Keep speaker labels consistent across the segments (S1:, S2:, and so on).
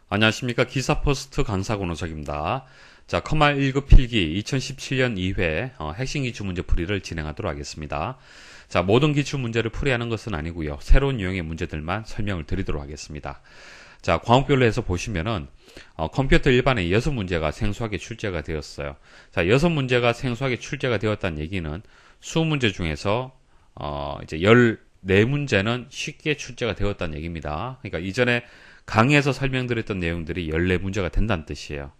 S1: 안녕하십니까. 기사포스트 강사 권호석입니다. 자, 커말 1급 필기 2017년 2회 핵심 기출문제 풀이를 진행하도록 하겠습니다. 자, 모든 기출문제를 풀이하는 것은 아니고요. 새로운 유형의 문제들만 설명을 드리도록 하겠습니다. 자, 과목별로 해서 보시면은 컴퓨터 일반에 6문제가 생소하게 출제가 되었어요. 자, 6문제가 생소하게 출제가 되었다는 얘기는 20문제 중에서 이제 14문제는 쉽게 출제가 되었다는 얘기입니다. 그러니까 이전에 강의에서 설명드렸던 내용들이 14문제가 된다는 뜻이에요.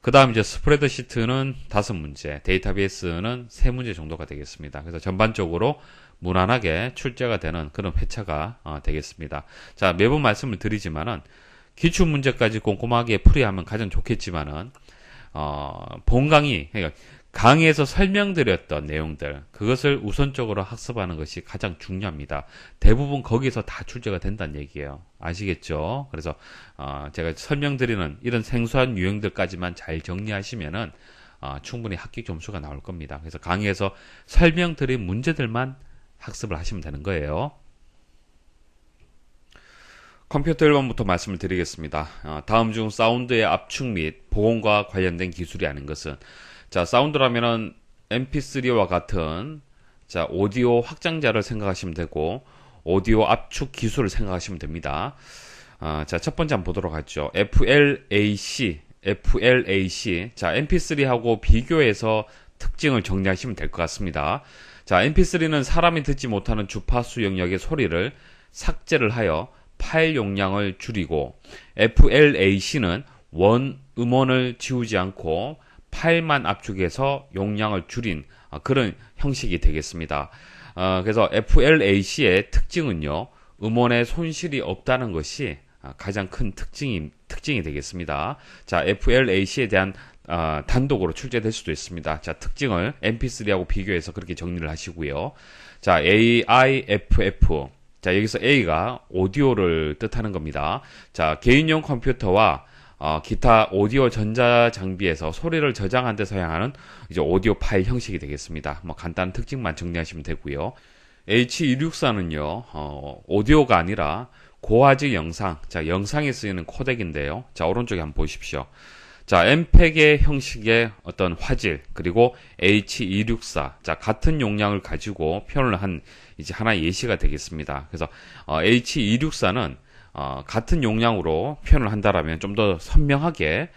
S1: 그 다음 이제 스프레드시트는 5문제, 데이터베이스는 3문제 정도가 되겠습니다. 그래서 전반적으로 무난하게 출제가 되는 그런 회차가 되겠습니다. 자, 매번 말씀을 드리지만은 기출문제까지 꼼꼼하게 풀이하면 가장 좋겠지만은 본 강의, 그러니까 강의에서 설명드렸던 내용들, 그것을 우선적으로 학습하는 것이 가장 중요합니다. 대부분 거기서 다 출제가 된다는 얘기예요. 아시겠죠? 그래서 제가 설명드리는 이런 생소한 유형들까지만 잘 정리하시면은 충분히 합격 점수가 나올 겁니다. 그래서 강의에서 설명드린 문제들만 학습을 하시면 되는 거예요. 컴퓨터 1번부터 말씀을 드리겠습니다. 다음 중 사운드의 압축 및 보온과 관련된 기술이 아닌 것은, 자, 사운드라면은 mp3와 같은 자, 오디오 확장자를 생각하시면 되고, 오디오 압축 기술을 생각하시면 됩니다. 자, 첫 번째 한번 보도록 하죠. FLAC. 자, mp3하고 비교해서 특징을 정리하시면 될 것 같습니다. 자, mp3는 사람이 듣지 못하는 주파수 영역의 소리를 삭제를 하여 파일 용량을 줄이고, FLAC는 원 음원을 지우지 않고 파일만 압축해서 용량을 줄인 그런 형식이 되겠습니다. 그래서 FLAC의 특징은요, 음원에 손실이 없다는 것이 가장 큰 특징이 되겠습니다. 자, FLAC에 대한 단독으로 출제될 수도 있습니다. 자, 특징을 mp3하고 비교해서 그렇게 정리를 하시고요. 자, AIFF. 자, 여기서 A가 오디오를 뜻하는 겁니다. 자, 개인용 컴퓨터와 기타 오디오 전자 장비에서 소리를 저장하는 데 사용하는 이제 오디오 파일 형식이 되겠습니다. 뭐 간단한 특징만 정리하시면 되고요. H264는요, 오디오가 아니라 고화질 영상, 자, 영상에 쓰이는 코덱인데요. 자, 오른쪽에 한번 보십시오. 자, MPEG의 형식의 어떤 화질, 그리고 H264, 자, 같은 용량을 가지고 표현을 한 이제 하나의 예시가 되겠습니다. 그래서 H264는 같은 용량으로 표현을 한다라면 좀 더 선명하게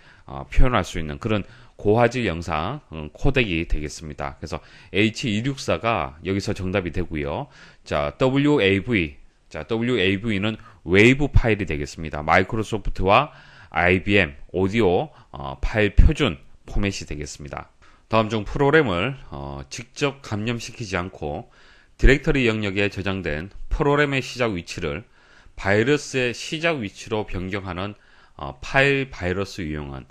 S1: 표현할 수 있는 그런 고화질 영상 코덱이 되겠습니다. 그래서 H264가 여기서 정답이 되고요. 자, WAV는 웨이브 파일이 되겠습니다. 마이크로소프트와 IBM 오디오 파일 표준 포맷이 되겠습니다. 다음 중 프로그램을 직접 감염시키지 않고 디렉터리 영역에 저장된 프로그램의 시작 위치를 바이러스의 시작 위치로 변경하는 파일 바이러스 유형은,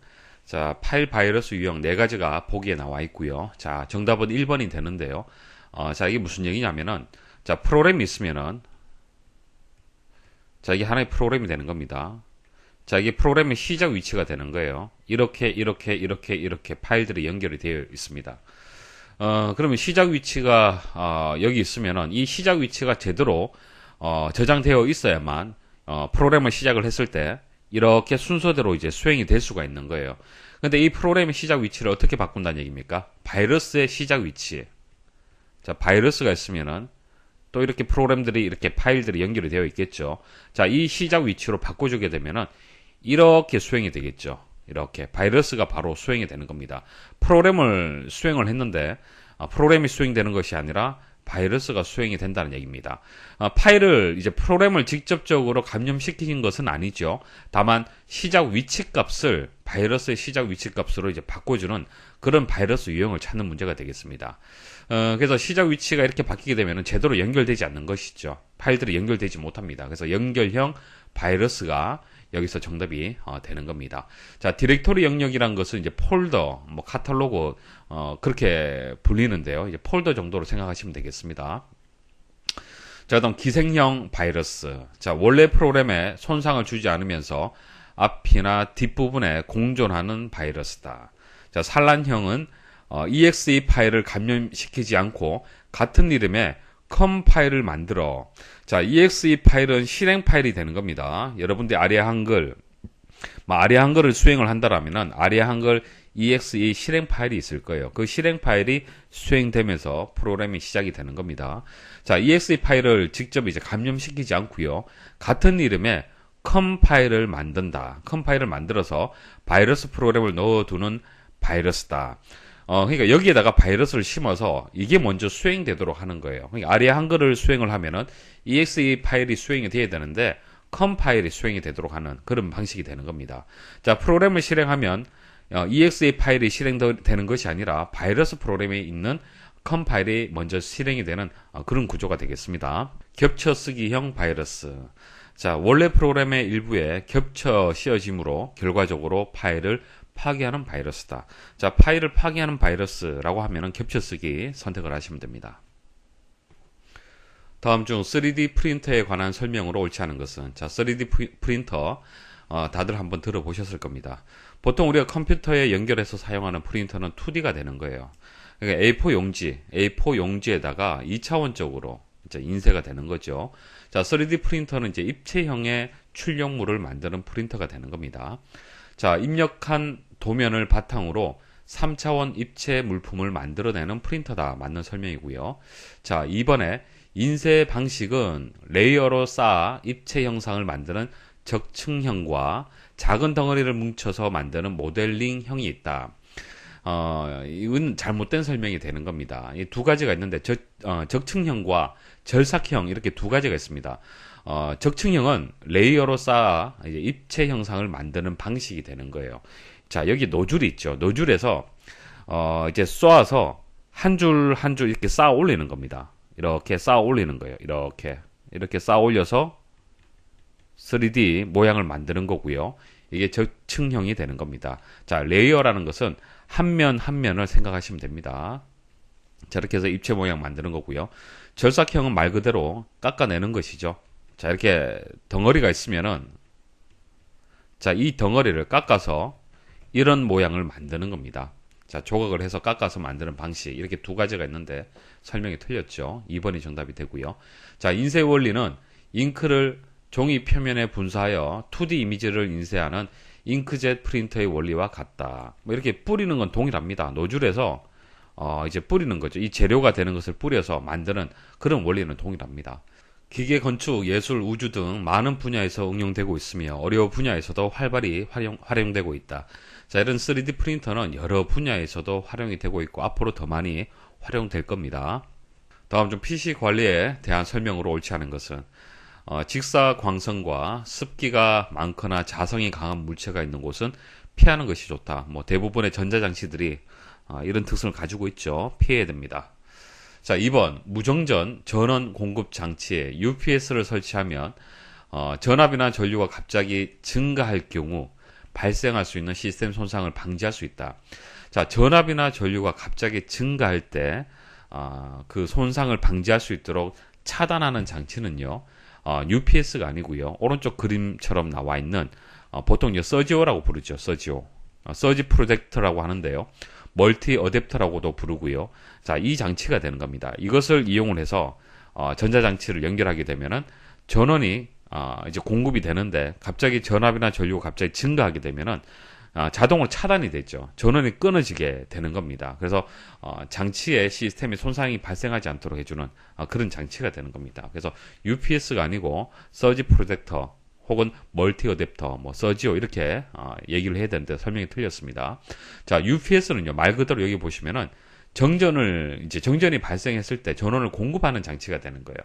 S1: 자, 파일 바이러스 유형 4가지가 보기에 나와 있고요. 자, 정답은 1번이 되는데요. 자, 이게 무슨 얘기냐면은, 자, 프로그램이 있으면은, 자, 이게 하나의 프로그램이 되는 겁니다. 자, 이게 프로그램의 시작 위치가 되는 거예요. 이렇게 파일들이 연결이 되어 있습니다. 그러면 시작 위치가 여기 있으면은 이 시작 위치가 제대로 저장되어 있어야만 프로그램을 시작을 했을 때 이렇게 순서대로 이제 수행이 될 수가 있는 거예요. 근데 이 프로그램의 시작 위치를 어떻게 바꾼다는 얘기입니까? 바이러스의 시작 위치. 자, 바이러스가 있으면은 또 이렇게 프로그램들이, 이렇게 파일들이 연결이 되어 있겠죠. 자, 이 시작 위치로 바꿔주게 되면은 이렇게 수행이 되겠죠. 이렇게 바이러스가 바로 수행이 되는 겁니다. 프로그램을 수행을 했는데 프로그램이 수행되는 것이 아니라 바이러스가 수행이 된다는 얘기입니다. 파일을, 이제 프로그램을 직접적으로 감염시키는 것은 아니죠. 다만 시작 위치 값을 바이러스의 시작 위치 값으로 이제 바꿔주는 그런 바이러스 유형을 찾는 문제가 되겠습니다. 그래서 시작 위치가 이렇게 바뀌게 되면 제대로 연결되지 않는 것이죠. 파일들이 연결되지 못합니다. 그래서 연결형 바이러스가 여기서 정답이 되는 겁니다. 자, 디렉토리 영역이란 것은 이제 폴더, 뭐 카탈로그 그렇게 불리는데요. 이제 폴더 정도로 생각하시면 되겠습니다. 자, 그다음 기생형 바이러스. 자, 원래 프로그램에 손상을 주지 않으면서 앞이나 뒷부분에 공존하는 바이러스다. 자, 산란형은 exe 파일을 감염시키지 않고 같은 이름의 컴 파일을 만들어. 자, exe 파일은 실행 파일이 되는 겁니다. 여러분들 아리아 한글 뭐 아리아 한글을 수행을 한다라면은 아리아 한글 exe 실행 파일이 있을 거예요. 그 실행 파일이 수행되면서 프로그램이 시작이 되는 겁니다. 자, exe 파일을 직접 이제 감염시키지 않고요. 같은 이름의 컴파일을 만든다. 컴파일을 만들어서 바이러스 프로그램을 넣어두는 바이러스다. 그러니까 여기에다가 바이러스를 심어서 이게 먼저 수행되도록 하는 거예요. 그러니까 아리아 한글을 수행을 하면은 exe 파일이 수행이 돼야 되는데 컴파일이 수행이 되도록 하는 그런 방식이 되는 겁니다. 자, 프로그램을 실행하면 exe 파일이 실행되는 것이 아니라 바이러스 프로그램에 있는 컴파일이 먼저 실행이 되는 그런 구조가 되겠습니다. 겹쳐 쓰기형 바이러스. 자, 원래 프로그램의 일부에 겹쳐 씌워짐으로 결과적으로 파일을 파괴하는 바이러스다. 자, 파일을 파괴하는 바이러스라고 하면은 겹쳐 쓰기 선택을 하시면 됩니다. 다음 중 3D 프린터에 관한 설명으로 옳지 않은 것은, 자, 3D 프린터 다들 한번 들어보셨을 겁니다. 보통 우리가 컴퓨터에 연결해서 사용하는 프린터는 2D가 되는 거예요. 그러니까 A4 용지에다가 2차원적으로 이제 인쇄가 되는 거죠. 자, 3D 프린터는 이제 입체형의 출력물을 만드는 프린터가 되는 겁니다. 자, 입력한 도면을 바탕으로 3차원 입체 물품을 만들어내는 프린터다. 맞는 설명이고요. 자, 2번에 인쇄 방식은 레이어로 쌓아 입체 형상을 만드는 적층형과 작은 덩어리를 뭉쳐서 만드는 모델링형이 있다. 이건 잘못된 설명이 되는 겁니다. 이 두 가지가 있는데 적층형과 절삭형 이렇게 두 가지가 있습니다. 적층형은 레이어로 쌓아 이제 입체 형상을 만드는 방식이 되는 거예요. 자, 여기 노즐이 있죠. 노즐에서 이제 쏘아서 한 줄 한 줄 이렇게 쌓아 올리는 겁니다. 이렇게 쌓아 올리는 거예요. 이렇게 쌓아 올려서 3D 모양을 만드는 거고요. 이게 적층형이 되는 겁니다. 자, 레이어라는 것은 한 면 한 면을 생각하시면 됩니다. 자, 이렇게 해서 입체 모양 만드는 거고요. 절삭형은 말 그대로 깎아내는 것이죠. 자, 이렇게 덩어리가 있으면은, 자, 이 덩어리를 깎아서 이런 모양을 만드는 겁니다. 자, 조각을 해서 깎아서 만드는 방식, 이렇게 두 가지가 있는데 설명이 틀렸죠. 2번이 정답이 되고요. 자, 인쇄 원리는 잉크를 종이 표면에 분사하여 2D 이미지를 인쇄하는 잉크젯 프린터의 원리와 같다. 뭐 이렇게 뿌리는 건 동일합니다. 노즐에서 이제 뿌리는 거죠. 이 재료가 되는 것을 뿌려서 만드는 그런 원리는 동일합니다. 기계 건축, 예술, 우주 등 많은 분야에서 응용되고 있으며 어려운 분야에서도 활발히 활용되고 있다. 자, 이런 3D 프린터는 여러 분야에서도 활용이 되고 있고 앞으로 더 많이 활용될 겁니다. 다음 좀 PC 관리에 대한 설명으로 옳지 않은 것은, 직사광선과 습기가 많거나 자성이 강한 물체가 있는 곳은 피하는 것이 좋다. 뭐 대부분의 전자장치들이 이런 특성을 가지고 있죠. 피해야 됩니다. 자, 2번 무정전 전원 공급 장치에 UPS를 설치하면 전압이나 전류가 갑자기 증가할 경우 발생할 수 있는 시스템 손상을 방지할 수 있다. 자, 전압이나 전류가 갑자기 증가할 때 그 손상을 방지할 수 있도록 차단하는 장치는요, UPS가 아니고요. 오른쪽 그림처럼 나와 있는 보통 서지오라고 부르죠. 서지 프로젝터라고 하는데요. 멀티 어댑터라고도 부르고요. 자, 이 장치가 되는 겁니다. 이것을 이용을 해서 전자장치를 연결하게 되면은 전원이 이제 공급이 되는데 갑자기 전압이나 전류가 갑자기 증가하게 되면은 자동으로 차단이 되죠. 전원이 끊어지게 되는 겁니다. 그래서 장치의 시스템에 손상이 발생하지 않도록 해주는 그런 장치가 되는 겁니다. 그래서 UPS가 아니고 서지 프로젝터 혹은 멀티 어댑터, 뭐 서지오 이렇게 얘기를 해야 되는데 설명이 틀렸습니다. 자, UPS는요 말 그대로 여기 보시면은 정전이 발생했을 때 전원을 공급하는 장치가 되는 거예요.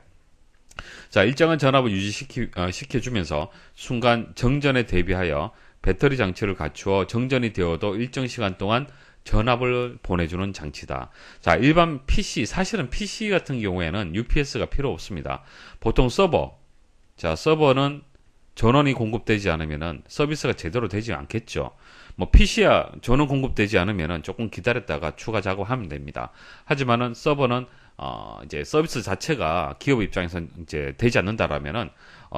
S1: 자, 일정한 전압을 유지시켜주면서 순간 정전에 대비하여 배터리 장치를 갖추어 정전이 되어도 일정 시간 동안 전압을 보내주는 장치다. 자, 일반 PC, 사실은 PC 같은 경우에는 UPS가 필요 없습니다. 보통 서버는 전원이 공급되지 않으면은 서비스가 제대로 되지 않겠죠. 뭐 PC야 전원 공급되지 않으면은 조금 기다렸다가 추가 작업하면 됩니다. 하지만은 서버는 이제 서비스 자체가 기업 입장에서 이제 되지 않는다라면은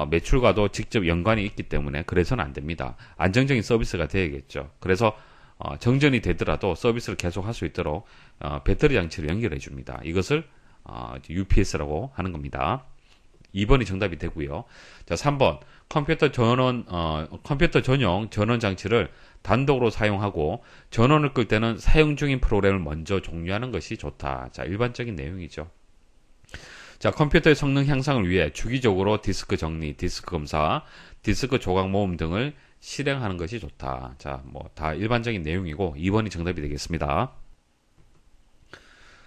S1: 매출과도 직접 연관이 있기 때문에 그래서는 안 됩니다. 안정적인 서비스가 돼야겠죠. 그래서 정전이 되더라도 서비스를 계속 할 수 있도록 배터리 장치를 연결해 줍니다. 이것을 UPS라고 하는 겁니다. 2번이 정답이 되고요. 자, 3번 컴퓨터 전용 전원 장치를 단독으로 사용하고 전원을 끌 때는 사용 중인 프로그램을 먼저 종료하는 것이 좋다. 자, 일반적인 내용이죠. 자, 컴퓨터의 성능 향상을 위해 주기적으로 디스크 정리, 디스크 검사, 디스크 조각 모음 등을 실행하는 것이 좋다. 자, 뭐 다 일반적인 내용이고 2번이 정답이 되겠습니다.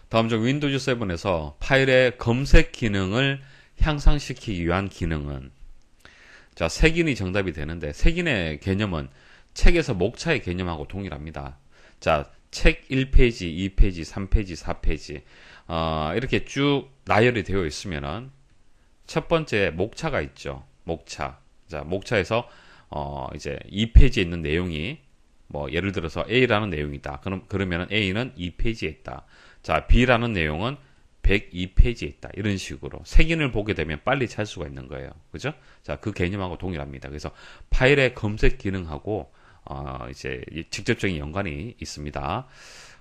S1: 다음 중 윈도우즈 7에서 파일의 검색 기능을 향상시키기 위한 기능은, 자, 색인이 정답이 되는데 색인의 개념은 책에서 목차의 개념하고 동일합니다. 자, 책 1페이지, 2페이지, 3페이지, 4페이지 이렇게 쭉 나열이 되어 있으면은 첫 번째 목차가 있죠. 목차. 자, 목차에서 이제 2페이지에 있는 내용이 뭐 예를 들어서 A라는 내용이다. 그러면은 A는 2페이지에 있다. 자, B라는 내용은 102페이지에 있다. 이런 식으로 색인을 보게 되면 빨리 찾을 수가 있는 거예요. 그죠? 자, 그 개념하고 동일합니다. 그래서 파일의 검색 기능하고 이제 직접적인 연관이 있습니다.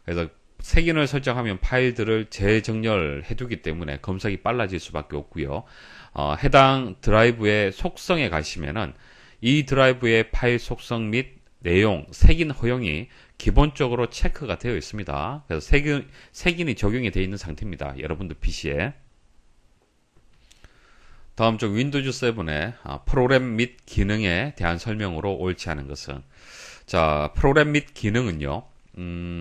S1: 그래서 색인을 설정하면 파일들을 재정렬해 두기 때문에 검색이 빨라질 수밖에 없고요. 해당 드라이브의 속성에 가시면은 이 드라이브의 파일 속성 및 내용, 색인 허용이 기본적으로 체크가 되어 있습니다. 그래서 색인이 적용이 되어 있는 상태입니다. 여러분들 PC에. 다음 쪽 윈도우즈 7의 프로그램 및 기능에 대한 설명으로 옳지 않은 것은, 자, 프로그램 및 기능은요.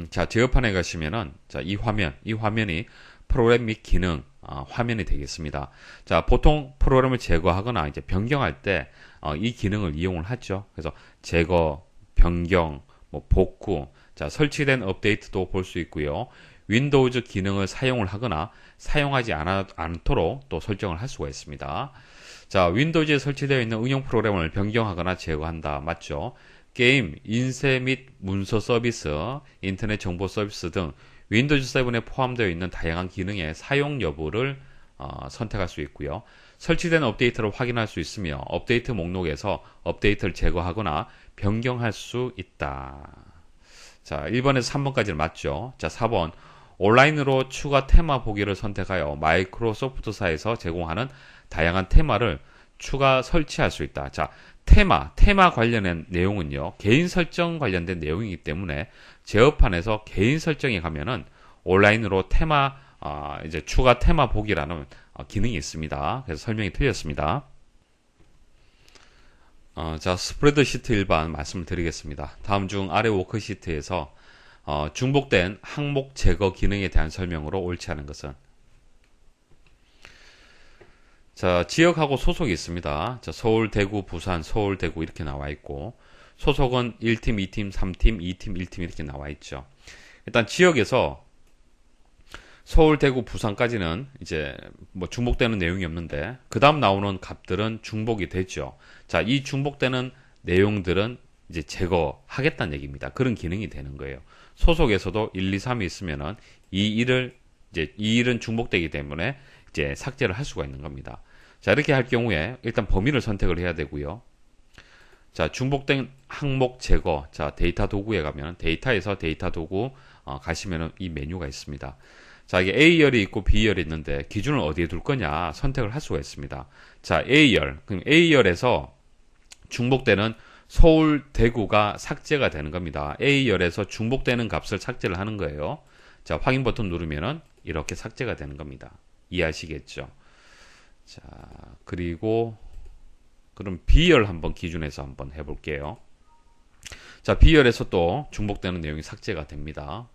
S1: 자, 제어판에 가시면은, 자, 이 화면이 프로그램 및 기능 화면이 되겠습니다. 자, 보통 프로그램을 제거하거나 이제 변경할 때 이 기능을 이용을 하죠. 그래서 제거, 변경, 뭐 복구, 자, 설치된 업데이트도 볼 수 있고요. 윈도우즈 기능을 사용을 하거나 사용하지 않도록 또 설정을 할 수가 있습니다. 자, 윈도우즈에 설치되어 있는 응용 프로그램을 변경하거나 제거한다. 맞죠? 게임, 인쇄 및 문서 서비스, 인터넷 정보 서비스 등 윈도우즈 7에 포함되어 있는 다양한 기능의 사용 여부를 선택할 수 있고요. 설치된 업데이트를 확인할 수 있으며 업데이트 목록에서 업데이트를 제거하거나 변경할 수 있다. 자, 1번에서 3번까지는 맞죠. 자, 4번 온라인으로 추가 테마 보기를 선택하여 마이크로소프트사에서 제공하는 다양한 테마를 추가 설치할 수 있다. 자, 테마 관련된 내용은요, 개인 설정 관련된 내용이기 때문에 제어판에서 개인 설정에 가면은 온라인으로 테마 이제 추가 테마 보기라는 기능이 있습니다. 그래서 설명이 틀렸습니다. 자, 스프레드시트 일반 말씀을 드리겠습니다. 다음 중 아래 워크시트에서 중복된 항목 제거 기능에 대한 설명으로 옳지 않은 것은, 자, 지역하고 소속이 있습니다. 자, 서울, 대구, 부산, 서울, 대구 이렇게 나와 있고, 소속은 1팀, 2팀, 3팀, 2팀, 1팀 이렇게 나와 있죠. 일단 지역에서 서울, 대구, 부산까지는 이제 뭐 중복되는 내용이 없는데, 그 다음 나오는 값들은 중복이 되죠. 자, 이 중복되는 내용들은 이제 제거하겠다는 얘기입니다. 그런 기능이 되는 거예요. 소속에서도 1, 2, 3이 있으면은 이 1은 중복되기 때문에 이제 삭제를 할 수가 있는 겁니다. 자, 이렇게 할 경우에 일단 범위를 선택을 해야 되고요. 자, 중복된 항목 제거. 자, 데이터 도구에 가면 데이터에서 데이터 도구 가시면은 이 메뉴가 있습니다. 자, 이게 A열이 있고 B열이 있는데 기준을 어디에 둘 거냐 선택을 할 수가 있습니다. 자, A열. 그럼 A열에서 중복되는 서울, 대구가 삭제가 되는 겁니다. A열에서 중복되는 값을 삭제를 하는 거예요. 자, 확인 버튼 누르면은 이렇게 삭제가 되는 겁니다. 이해하시겠죠? 자, 그리고 그럼 B열 한번 기준에서 한번 해볼게요. 자, B열에서 또 중복되는 내용이 삭제가 됩니다.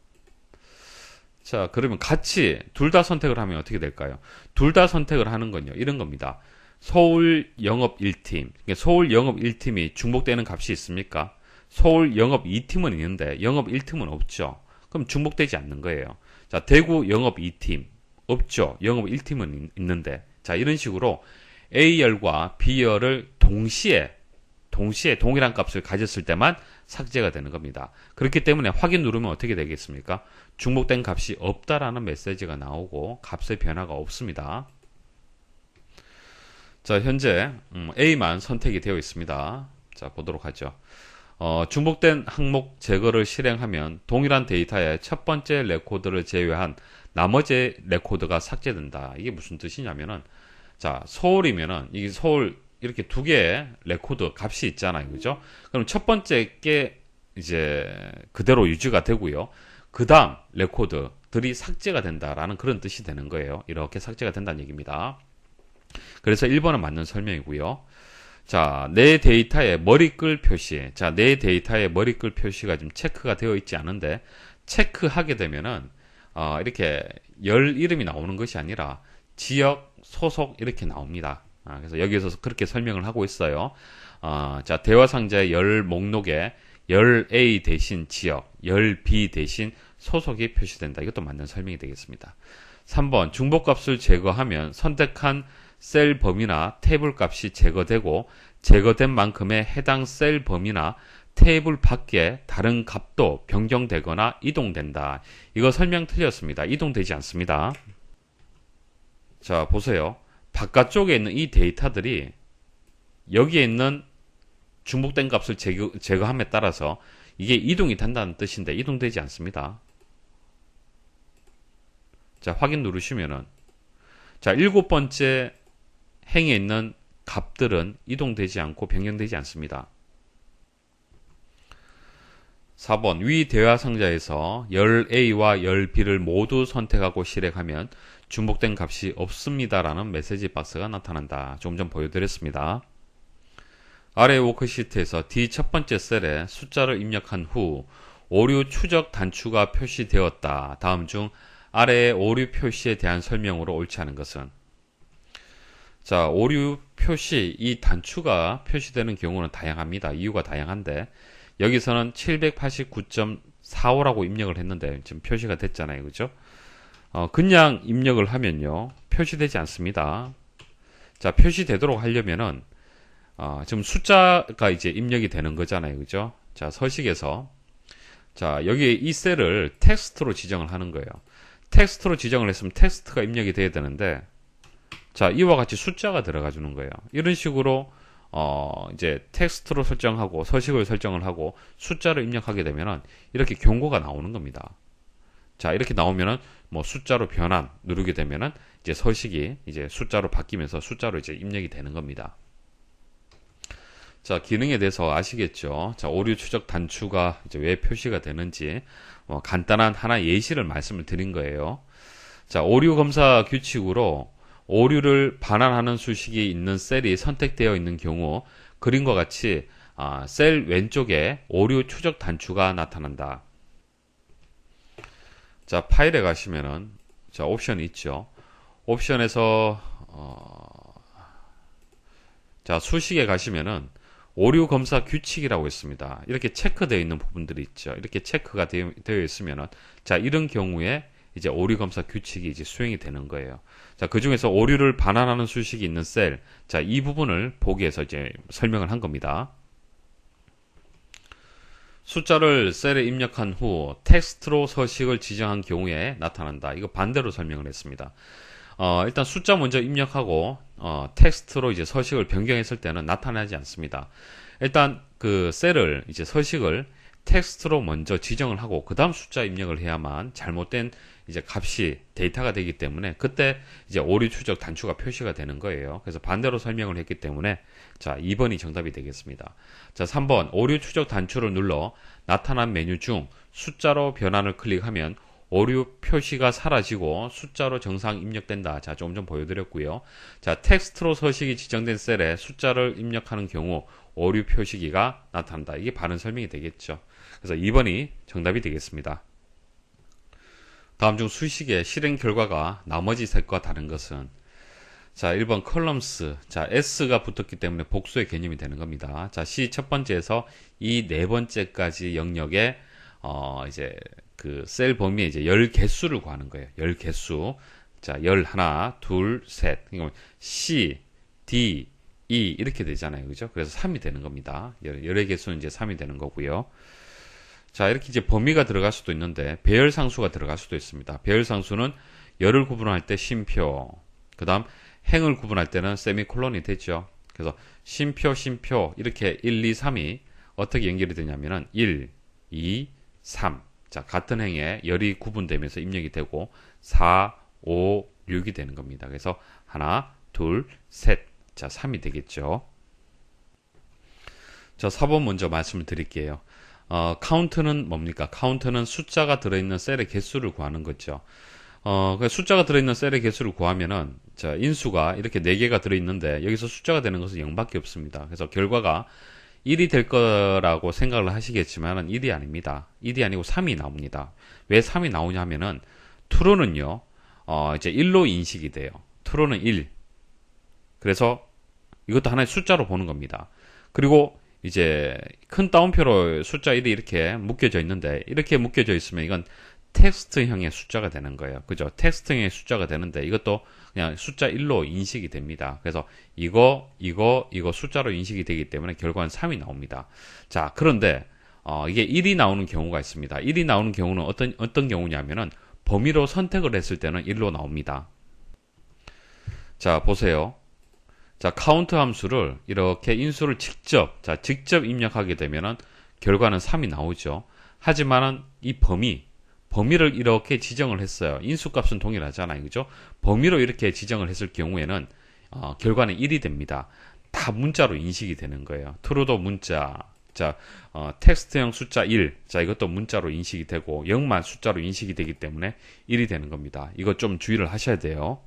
S1: 자, 그러면 같이 둘 다 선택을 하면 어떻게 될까요? 둘 다 선택을 하는 건요, 이런 겁니다. 서울 영업 1팀, 그러니까 서울 영업 1팀이 중복되는 값이 있습니까? 서울 영업 2팀은 있는데 영업 1팀은 없죠. 그럼 중복되지 않는 거예요. 자, 대구 영업 2팀 없죠. 영업 1팀은 있는데. 자, 이런 식으로 A열과 B열을 동시에 동일한 값을 가졌을 때만 삭제가 되는 겁니다. 그렇기 때문에 확인 누르면 어떻게 되겠습니까? 중복된 값이 없다라는 메시지가 나오고 값의 변화가 없습니다. 자, 현재 A만 선택이 되어 있습니다. 자, 보도록 하죠. 중복된 항목 제거를 실행하면 동일한 데이터의 첫 번째 레코드를 제외한 나머지 레코드가 삭제된다. 이게 무슨 뜻이냐면은, 자, 서울이면은 이 서울 이렇게 두 개의 레코드 값이 있잖아요. 그죠? 그럼 첫 번째 게 이제 그대로 유지가 되고요. 그 다음 레코드들이 삭제가 된다라는 그런 뜻이 되는 거예요. 이렇게 삭제가 된다는 얘기입니다. 그래서 1번은 맞는 설명이고요. 자, 내 데이터의 머리글 표시. 자, 내 데이터의 머리글 표시가 지금 체크가 되어 있지 않은데, 체크하게 되면은, 이렇게 열 이름이 나오는 것이 아니라, 지역, 소속, 이렇게 나옵니다. 그래서 여기서 그렇게 설명을 하고 있어요. 자, 대화 상자의 열 목록에 열 A 대신 지역, 열 B 대신 소속이 표시된다. 이것도 맞는 설명이 되겠습니다. 3번, 중복값을 제거하면 선택한 셀 범위나 테이블 값이 제거되고 제거된 만큼의 해당 셀 범위나 테이블 밖에 다른 값도 변경되거나 이동된다. 이거 설명 틀렸습니다. 이동되지 않습니다. 자, 보세요. 바깥쪽에 있는 이 데이터들이 여기에 있는 중복된 값을 제거함에 따라서 이게 이동이 된다는 뜻인데 이동되지 않습니다. 자, 확인 누르시면은 자, 7번째 행에 있는 값들은 이동되지 않고 변경되지 않습니다. 4번 위 대화 상자에서 열 A와 열 B를 모두 선택하고 실행하면 중복된 값이 없습니다라는 메시지 박스가 나타난다. 조금 전 보여드렸습니다. 아래 워크시트에서 D 첫 번째 셀에 숫자를 입력한 후 오류 추적 단추가 표시되었다. 다음 중 아래의 오류 표시에 대한 설명으로 옳지 않은 것은? 자, 오류 표시, 이 단추가 표시되는 경우는 다양합니다. 이유가 다양한데 여기서는 789.45라고 입력을 했는데 지금 표시가 됐잖아요. 그죠? 그냥 입력을 하면요. 표시되지 않습니다. 자, 표시되도록 하려면은 지금 숫자가 이제 입력이 되는 거잖아요. 그죠? 자, 서식에서 자, 여기 이 셀을 텍스트로 지정을 하는 거예요. 텍스트로 지정을 했으면 텍스트가 입력이 돼야 되는데 자, 이와 같이 숫자가 들어가 주는 거예요. 이런 식으로 이제 텍스트로 설정하고 서식을 설정을 하고 숫자를 입력하게 되면은 이렇게 경고가 나오는 겁니다. 자, 이렇게 나오면은 뭐 숫자로 변환 누르게 되면은 이제 서식이 이제 숫자로 바뀌면서 숫자로 이제 입력이 되는 겁니다. 자, 기능에 대해서 아시겠죠? 자, 오류 추적 단추가 이제 왜 표시가 되는지 간단한 하나 예시를 말씀을 드린 거예요. 자, 오류 검사 규칙으로 오류를 반환하는 수식이 있는 셀이 선택되어 있는 경우 그림과 같이 셀 왼쪽에 오류 추적 단추가 나타난다. 자, 파일에 가시면은 자, 옵션이 있죠. 옵션에서 자, 수식에 가시면은 오류 검사 규칙이라고 있습니다. 이렇게 체크되어 있는 부분들이 있죠. 이렇게 체크가 되어 있으면은 자, 이런 경우에 이제 오류 검사 규칙이 이제 수행이 되는 거예요. 자, 그 중에서 오류를 반환하는 수식이 있는 셀, 자, 이 부분을 보기 위해서 이제 설명을 한 겁니다. 숫자를 셀에 입력한 후 텍스트로 서식을 지정한 경우에 나타난다. 이거 반대로 설명을 했습니다. 일단 숫자 먼저 입력하고 텍스트로 이제 서식을 변경했을 때는 나타나지 않습니다. 일단 그 셀을 이제 서식을 텍스트로 먼저 지정을 하고 그 다음 숫자 입력을 해야만 잘못된 이제 값이 데이터가 되기 때문에 그때 이제 오류 추적 단추가 표시가 되는 거예요. 그래서 반대로 설명을 했기 때문에 자, 2번이 정답이 되겠습니다. 자, 3번 오류 추적 단추를 눌러 나타난 메뉴 중 숫자로 변환을 클릭하면 오류 표시가 사라지고 숫자로 정상 입력된다. 자, 조금 전 보여드렸고요. 자, 텍스트로 서식이 지정된 셀에 숫자를 입력하는 경우 오류 표시기가 나타난다. 이게 바른 설명이 되겠죠. 그래서 2번이 정답이 되겠습니다. 다음 중 수식의 실행 결과가 나머지 셋과 다른 것은? 자, 1번 컬럼스. 자, S가 붙었기 때문에 복수의 개념이 되는 겁니다. 자, C 첫 번째에서 이 네 번째까지 영역에 이제 그 셀 범위에 이제 열 개수를 구하는 거예요. 열 개수. 자, 열 하나, 둘, 셋. 그러니까 C, D, E 이렇게 되잖아요. 그죠? 그래서 3이 되는 겁니다. 열의 개수는 이제 3이 되는 거고요. 자, 이렇게 이제 범위가 들어갈 수도 있는데 배열 상수가 들어갈 수도 있습니다. 배열 상수는 열을 구분할 때 쉼표, 그 다음 행을 구분할 때는 세미콜론이 되죠. 그래서 쉼표 이렇게 1, 2, 3이 어떻게 연결이 되냐면은 1, 2, 3. 자, 같은 행에 열이 구분되면서 입력이 되고 4, 5, 6이 되는 겁니다. 그래서 하나, 둘, 셋. 자, 3이 되겠죠. 자, 4번 먼저 말씀을 드릴게요. 카운트는 뭡니까? 카운트는 숫자가 들어있는 셀의 개수를 구하는 거죠. 숫자가 들어있는 셀의 개수를 구하면은, 자, 인수가 이렇게 4개가 들어있는데, 여기서 숫자가 되는 것은 0밖에 없습니다. 그래서 결과가 1이 될 거라고 생각을 하시겠지만은 1이 아닙니다. 1이 아니고 3이 나옵니다. 왜 3이 나오냐 하면은, true는요, 이제 1로 인식이 돼요. true는 1. 그래서 이것도 하나의 숫자로 보는 겁니다. 그리고 이제 큰 따옴표로 숫자 1이 이렇게 묶여져 있는데, 이렇게 묶여져 있으면 이건 텍스트형의 숫자가 되는 거예요. 그죠? 텍스트형의 숫자가 되는데 이것도 그냥 숫자 1로 인식이 됩니다. 그래서 이거 숫자로 인식이 되기 때문에 결과는 3이 나옵니다. 자, 그런데 이게 1이 나오는 경우가 있습니다. 1이 나오는 경우는 어떤 경우냐면은 범위로 선택을 했을 때는 1로 나옵니다. 자, 보세요. 자, 카운트 함수를 이렇게 인수를 직접 입력하게 되면은 결과는 3이 나오죠. 하지만은 이 범위를 이렇게 지정을 했어요. 인수값은 동일하잖아요. 그죠? 범위로 이렇게 지정을 했을 경우에는 결과는 1이 됩니다. 다 문자로 인식이 되는 거예요. true도 문자. 자, 텍스트형 숫자 1. 자, 이것도 문자로 인식이 되고 0만 숫자로 인식이 되기 때문에 1이 되는 겁니다. 이거 좀 주의를 하셔야 돼요.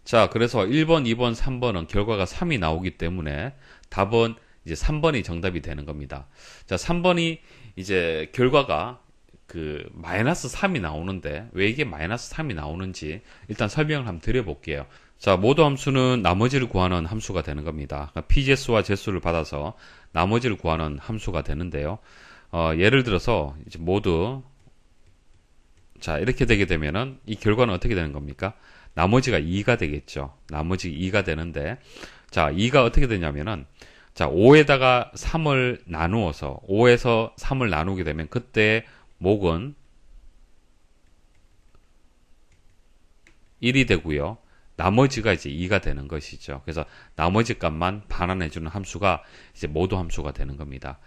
S1: 자, 그래서 1번, 2번, 3번은 결과가 3이 나오기 때문에 답은 이제 3번이 정답이 되는 겁니다. 자, 3번이 이제 결과가 마이너스 3이 나오는데 왜 이게 마이너스 3이 나오는지 일단 설명을 한번 드려볼게요. 자, 모두 함수는 나머지를 구하는 함수가 되는 겁니다. 그러니까 pJ수와 재수를 받아서 나머지를 구하는 함수가 되는데요. 예를 들어서 이제 모두 자, 이렇게 되게 되면은 이 결과는 어떻게 되는 겁니까? 나머지가 2가 되겠죠. 나머지 2가 되는데, 자, 2가 어떻게 되냐면은, 자, 5에다가 3을 나누어서, 5에서 3을 나누게 되면, 그때 목은 1이 되고요. 나머지가 이제 2가 되는 것이죠. 그래서 나머지 값만 반환해주는 함수가 이제 모두 함수가 되는 겁니다.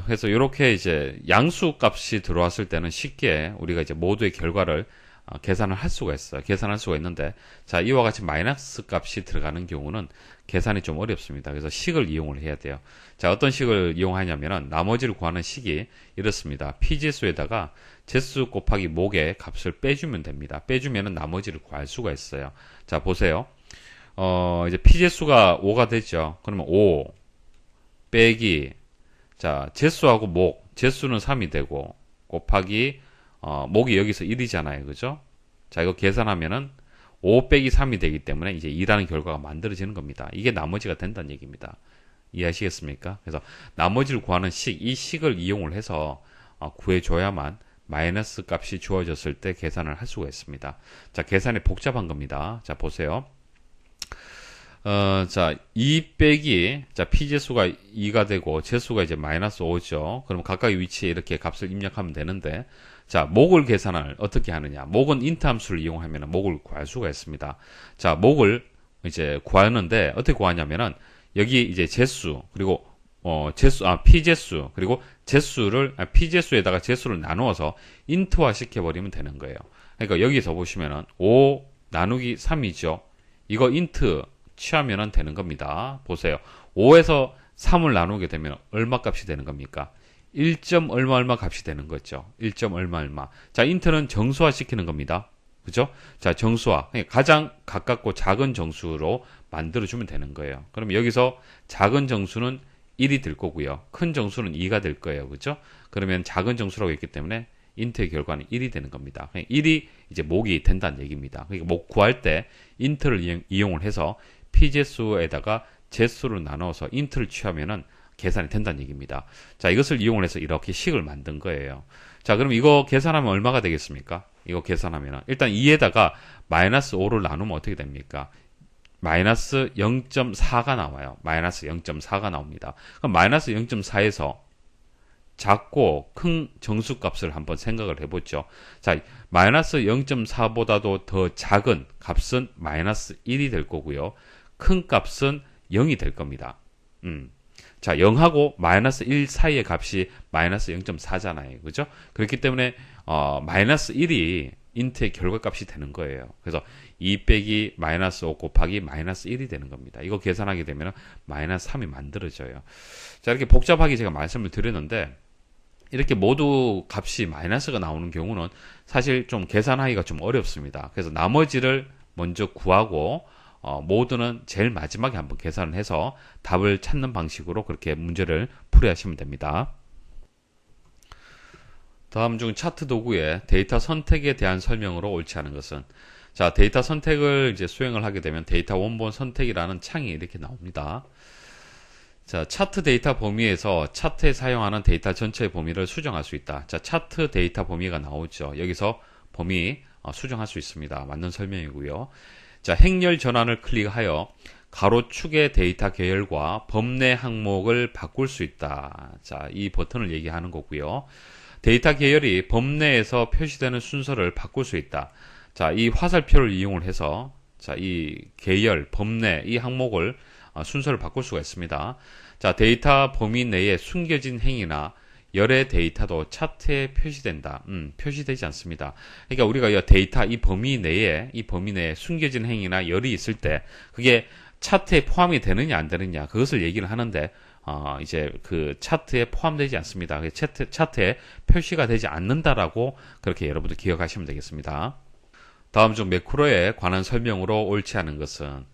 S1: 그래서 이렇게 이제 양수 값이 들어왔을 때는 쉽게 우리가 이제 모두의 결과를 계산을 할 수가 있어요. 계산할 수가 있는데, 자, 이와 같이 마이너스 값이 들어가는 경우는 계산이 좀 어렵습니다. 그래서 식을 이용을 해야 돼요. 자, 어떤 식을 이용하냐면은 나머지를 구하는 식이 이렇습니다. pJ수에다가 재수 곱하기 목의 값을 빼주면 됩니다. 빼주면은 나머지를 구할 수가 있어요. 자, 보세요. 이제 pJ수가 5가 되죠. 그러면 5 빼기, 자, 재수하고 목, 재수는 3이 되고, 곱하기, 목이 여기서 1이잖아요. 그죠? 자, 이거 계산하면은 5 빼기 3이 되기 때문에 이제 2라는 결과가 만들어지는 겁니다. 이게 나머지가 된다는 얘기입니다. 이해하시겠습니까? 그래서 나머지를 구하는 이 식을 이용을 해서 구해줘야만 마이너스 값이 주어졌을 때 계산을 할 수가 있습니다. 자, 계산이 복잡한 겁니다. 자, 보세요. 자, 2 빼기, 자, p재수가 2가 되고, 재수가 이제 마이너스 5죠. 그럼 각각의 위치에 이렇게 값을 입력하면 되는데, 자, 목을 계산을 어떻게 하느냐. 목은 int 함수를 이용하면 목을 구할 수가 있습니다. 자, 목을 이제 구하는데, 어떻게 구하냐면은, 여기 이제 재수, 그리고, p재수, 그리고 p재수에다가 재수를 나누어서 int화 시켜버리면 되는 거예요. 그러니까 여기서 보시면은, 5 나누기 3이죠. 이거 int, 취하면 되는 겁니다. 보세요. 5에서 3을 나누게 되면 얼마 값이 되는 겁니까? 1. 얼마 값이 되는 거죠. 1. 얼마. 자, int는 정수화 시키는 겁니다. 그죠? 자, 정수화. 가장 가깝고 작은 정수로 만들어주면 되는 거예요. 그럼 여기서 작은 정수는 1이 될 거고요. 큰 정수는 2가 될 거예요. 그죠? 그러면 작은 정수라고 했기 때문에 int의 결과는 1이 되는 겁니다. 1이 이제 목이 된다는 얘기입니다. 그러니까 목 구할 때 int를 이용을 해서 p재수에다가 재수를 나눠서 int를 취하면은 계산이 된다는 얘기입니다. 자, 이것을 이용을 해서 이렇게 식을 만든 거예요. 자, 그럼 이거 계산하면 얼마가 되겠습니까? 이거 계산하면은 일단 2에다가 마이너스 5를 나누면 어떻게 됩니까? 마이너스 0.4가 나와요. 마이너스 0.4가 나옵니다. 그럼 마이너스 0.4에서 작고 큰 정수값을 한번 생각을 해보죠. 자, 마이너스 0.4보다도 더 작은 값은 마이너스 1이 될 거고요. 큰 값은 0이 될 겁니다. 자, 0하고 마이너스 1 사이의 값이 마이너스 0.4잖아요. 그죠? 그렇기 때문에, 마이너스 1이 인트의 결과값이 되는 거예요. 그래서 2 빼기 마이너스 5 곱하기 마이너스 1이 되는 겁니다. 이거 계산하게 되면 마이너스 3이 만들어져요. 자, 이렇게 복잡하게 제가 말씀을 드렸는데, 이렇게 모두 값이 마이너스가 나오는 경우는 사실 좀 계산하기가 좀 어렵습니다. 그래서 나머지를 먼저 구하고 모두는 제일 마지막에 한번 계산을 해서 답을 찾는 방식으로 그렇게 문제를 풀이하시면 됩니다. 다음 중 차트 도구의 데이터 선택에 대한 설명으로 옳지 않은 것은, 자, 데이터 선택을 이제 수행을 하게 되면 데이터 원본 선택이라는 창이 이렇게 나옵니다. 자, 차트 데이터 범위에서 차트에 사용하는 데이터 전체의 범위를 수정할 수 있다. 자, 차트 데이터 범위가 나오죠. 여기서 범위 수정할 수 있습니다. 맞는 설명이고요. 자, 행렬 전환을 클릭하여 가로축의 데이터 계열과 범내 항목을 바꿀 수 있다. 자, 이 버튼을 얘기하는 거고요. 데이터 계열이 범내에서 표시되는 순서를 바꿀 수 있다. 자, 이 화살표를 이용을 해서 자, 이 계열, 범내, 이 항목을 순서를 바꿀 수가 있습니다. 자, 데이터 범위 내에 숨겨진 행이나 열의 데이터도 차트에 표시된다. 표시되지 않습니다. 그러니까 우리가 이 데이터 이 범위 내에 숨겨진 행이나 열이 있을 때 그게 차트에 포함이 되느냐 안 되느냐 그것을 얘기를 하는데 이제 그 차트에 포함되지 않습니다. 차트에 표시가 되지 않는다라고 그렇게 여러분들 기억하시면 되겠습니다. 다음 중 매크로에 관한 설명으로 옳지 않은 것은,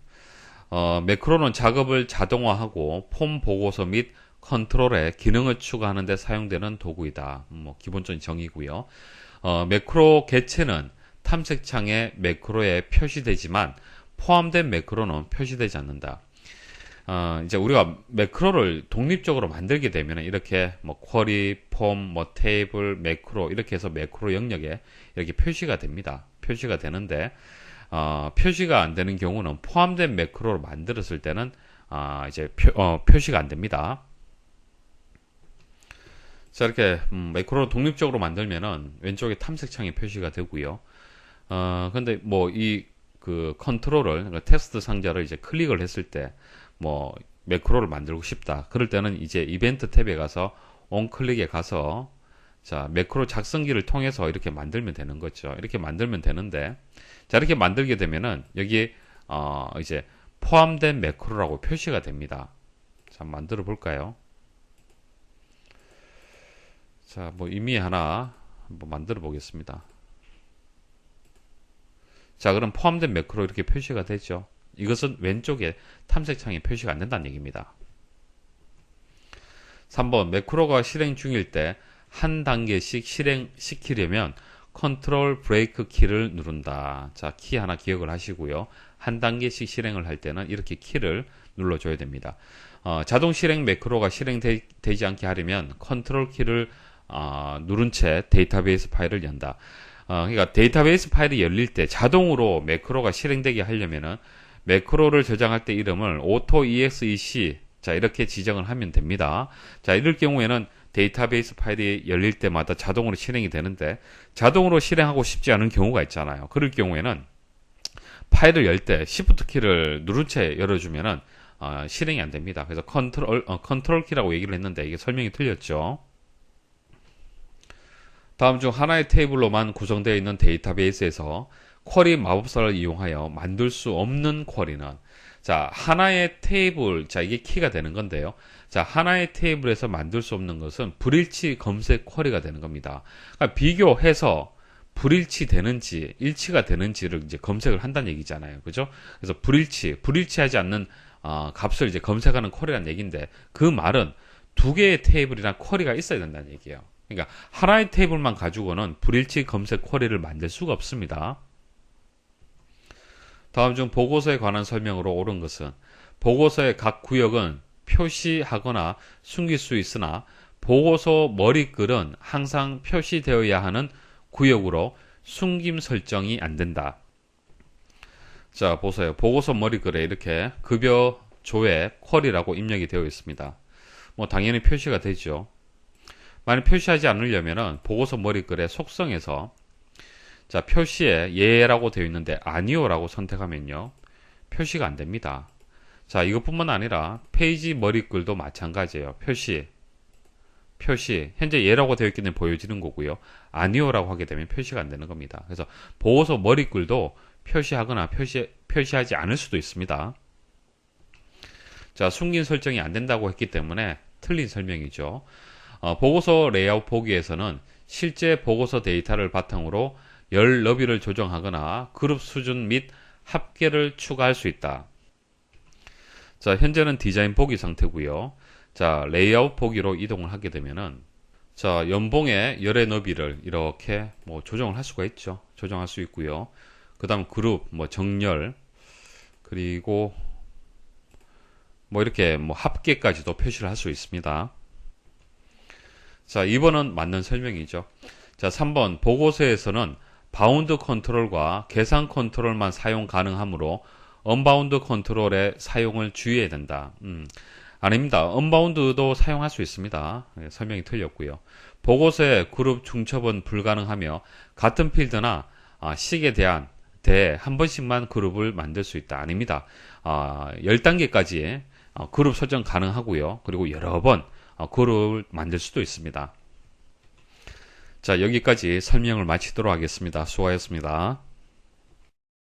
S1: 매크로는 작업을 자동화하고 폼 보고서 및 컨트롤에 기능을 추가하는 데 사용되는 도구이다. 기본적인 정의고요. 매크로 개체는 탐색창에 매크로에 표시되지만 포함된 매크로는 표시되지 않는다. 이제 우리가 매크로를 독립적으로 만들게 되면 이렇게 쿼리, 폼, 테이블, 매크로 이렇게 해서 매크로 영역에 이렇게 표시가 됩니다. 표시가 되는데 표시가 안 되는 경우는 포함된 매크로를 만들었을 때는 이제 표시가 안 됩니다. 자, 이렇게 매크로를 독립적으로 만들면은 왼쪽에 탐색창이 표시가 되고요. 근데 이 그 컨트롤을 그러니까 텍스트 상자를 이제 클릭을 했을 때 매크로를 만들고 싶다. 그럴 때는 이제 이벤트 탭에 가서 온클릭에 가서 자, 매크로 작성기를 통해서 이렇게 만들면 되는 거죠. 이렇게 만들면 되는데, 자, 이렇게 만들게 되면은 여기 이제 포함된 매크로라고 표시가 됩니다. 자, 만들어 볼까요? 자, 이미 하나 한번 만들어 보겠습니다. 자, 그럼 포함된 매크로 이렇게 표시가 되죠. 이것은 왼쪽에 탐색창에 표시가 안 된다는 얘기입니다. 3번, 매크로가 실행 중일 때 한 단계씩 실행시키려면 컨트롤 브레이크 키를 누른다. 자, 키 하나 기억을 하시고요. 한 단계씩 실행을 할 때는 이렇게 키를 눌러줘야 됩니다. 자동 실행 매크로가 실행되지 않게 하려면 컨트롤 키를 누른 채 데이터베이스 파일을 연다. 그러니까 데이터베이스 파일이 열릴 때 자동으로 매크로가 실행되게 하려면은 매크로를 저장할 때 이름을 AutoEXEC 자, 이렇게 지정을 하면 됩니다. 자, 이럴 경우에는 데이터베이스 파일이 열릴 때마다 자동으로 실행이 되는데 자동으로 실행하고 싶지 않은 경우가 있잖아요. 그럴 경우에는 파일을 열 때 Shift 키를 누른 채 열어주면은 실행이 안 됩니다. 그래서 컨트롤 키라고 얘기를 했는데 이게 설명이 틀렸죠. 다음 중 하나의 테이블로만 구성되어 있는 데이터베이스에서 쿼리 마법사를 이용하여 만들 수 없는 쿼리는, 자, 하나의 테이블, 자, 이게 키가 되는 건데요. 자, 하나의 테이블에서 만들 수 없는 것은 불일치 검색 쿼리가 되는 겁니다. 그러니까 비교해서 불일치 되는지, 일치가 되는지를 이제 검색을 한다는 얘기잖아요. 그죠? 그래서 불일치하지 않는, 값을 이제 검색하는 쿼리라는 얘기인데, 그 말은 두 개의 테이블이나 쿼리가 있어야 된다는 얘기예요. 그러니까 하나의 테이블만 가지고는 불일치 검색 쿼리를 만들 수가 없습니다. 다음 중 보고서에 관한 설명으로 옳은 것은, 보고서의 각 구역은 표시하거나 숨길 수 있으나 보고서 머리글은 항상 표시되어야 하는 구역으로 숨김 설정이 안 된다. 자, 보세요. 보고서 머리글에 이렇게 급여 조회 쿼리라고 입력이 되어 있습니다. 당연히 표시가 되죠. 만약 표시하지 않으려면은 보고서 머리글의 속성에서 자, 표시에 예라고 되어 있는데 아니오라고 선택하면요, 표시가 안 됩니다. 자, 이것뿐만 아니라 페이지 머리글도 마찬가지예요. 표시 표시, 현재 예라고 되어 있기 때문에 보여지는 거고요. 아니오라고 하게 되면 표시가 안 되는 겁니다. 그래서 보고서 머리글도 표시하거나 표시하지 않을 수도 있습니다. 자, 숨긴 설정이 안 된다고 했기 때문에 틀린 설명이죠. 보고서 레이아웃 보기에서는 실제 보고서 데이터를 바탕으로 열 너비를 조정하거나 그룹 수준 및 합계를 추가할 수 있다. 자, 현재는 디자인 보기 상태고요. 자, 레이아웃 보기로 이동을 하게 되면은 자, 연봉의 열의 너비를 이렇게 뭐 조정을 할 수가 있죠. 조정할 수 있고요. 그다음 그룹, 뭐 정렬, 그리고 뭐 이렇게 뭐 합계까지도 표시를 할 수 있습니다. 자, 2번은 맞는 설명이죠. 자, 3번 보고서에서는 바운드 컨트롤과 계산 컨트롤만 사용 가능하므로 언바운드 컨트롤의 사용을 주의해야 된다. 아닙니다. 언바운드도 사용할 수 있습니다. 설명이 틀렸고요. 보고서의 그룹 중첩은 불가능하며 같은 필드나 식에 대해 한 번씩만 그룹을 만들 수 있다. 아닙니다. 10단계까지 그룹 설정 가능하고요. 그리고 여러 번 그룹을 만들 수도 있습니다. 자, 여기까지 설명을 마치도록 하겠습니다. 수고하셨습니다.